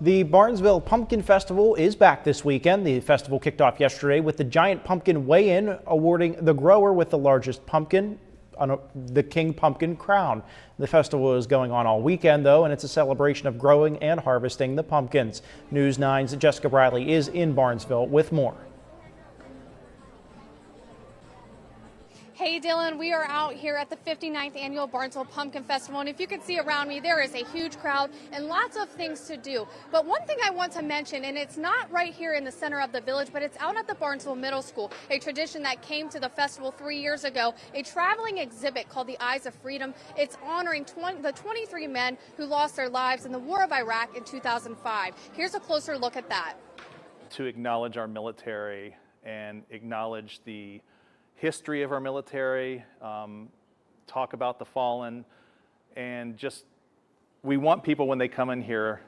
The Barnesville Pumpkin Festival is back this weekend. The festival kicked off yesterday with the giant pumpkin weigh-in, awarding the grower with the largest pumpkin the King Pumpkin crown. The festival is going on all weekend, though, and it's a celebration of growing and harvesting the pumpkins. News 9's Jessica Bradley is in Barnesville with more. Hey Dylan, we are out here at the 59th annual Barnesville Pumpkin Festival, and if you can see around me, there is a huge crowd and lots of things to do. But one thing I want to mention, and it's not right here in the center of the village, but it's out at the Barnesville Middle School, a tradition that came to the festival 3 years ago, a traveling exhibit called the Eyes of Freedom. It's honoring the 23 men who lost their lives in the War of Iraq in 2005. Here's a closer look at that. To acknowledge our military and acknowledge the history of our military, talk about the fallen, and just we want people when they come in here,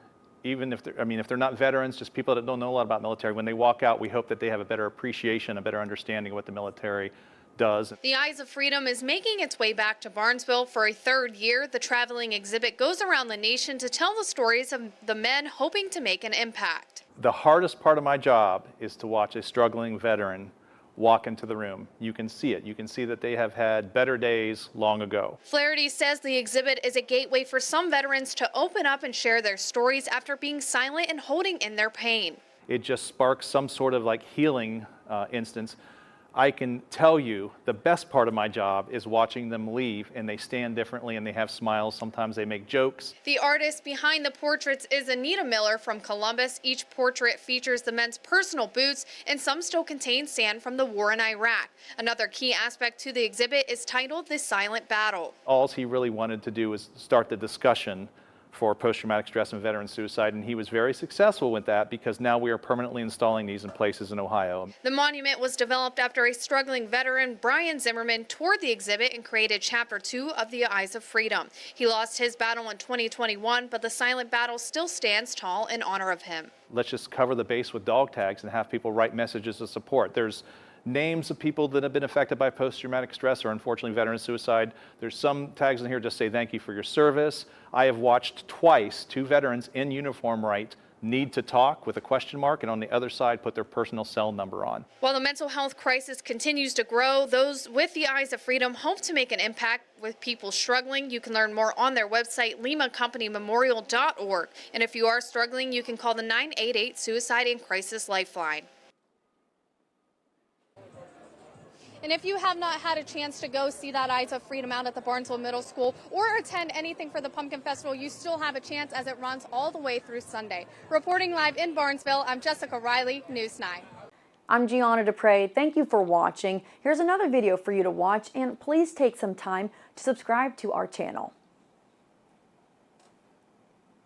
even if they're not veterans, just people that don't know a lot about military, when they walk out, we hope that they have a better appreciation, a better understanding of what the military does. The Eyes of Freedom is making its way back to Barnesville for a third year. The traveling exhibit goes around the nation to tell the stories of the men hoping to make an impact. The hardest part of my job is to watch a struggling veteran walk into the room. You can see it. You can see that they have had better days long ago. Flaherty says the exhibit is a gateway for some veterans to open up and share their stories after being silent and holding in their pain. It just sparks some sort of like healing instance. I can tell you the best part of my job is watching them leave, and they stand differently and they have smiles. Sometimes they make jokes. The artist behind the portraits is Anita Miller from Columbus. Each portrait features the men's personal boots, and some still contain sand from the war in Iraq. Another key aspect to the exhibit is titled The Silent Battle. All he really wanted to do was start the discussion for post-traumatic stress and veteran suicide, and he was very successful with that because now we are permanently installing these in places in Ohio. The monument was developed after a struggling veteran, Brian Zimmerman, toured the exhibit and created Chapter 2 of the Eyes of Freedom. He lost his battle in 2021, but the silent battle still stands tall in honor of him. Let's just cover the base with dog tags and have people write messages of support. There's names of people that have been affected by post-traumatic stress or unfortunately veteran suicide. There's some tags in here just say thank you for your service. I have watched twice 2 veterans in uniform write "need to talk" with a question mark, and on the other side put their personal cell number on. While the mental health crisis continues to grow, those with the Eyes of Freedom hope to make an impact with people struggling. You can learn more on their website, limacompany.memorial.org. And if you are struggling, you can call the 988 Suicide and Crisis Lifeline. And if you have not had a chance to go see that Eyes of Freedom out at the Barnesville Middle School or attend anything for the Pumpkin Festival, you still have a chance as it runs all the way through Sunday. Reporting live in Barnesville, I'm Jessica Riley, News 9. I'm Gianna Dupre. Thank you for watching. Here's another video for you to watch, and please take some time to subscribe to our channel.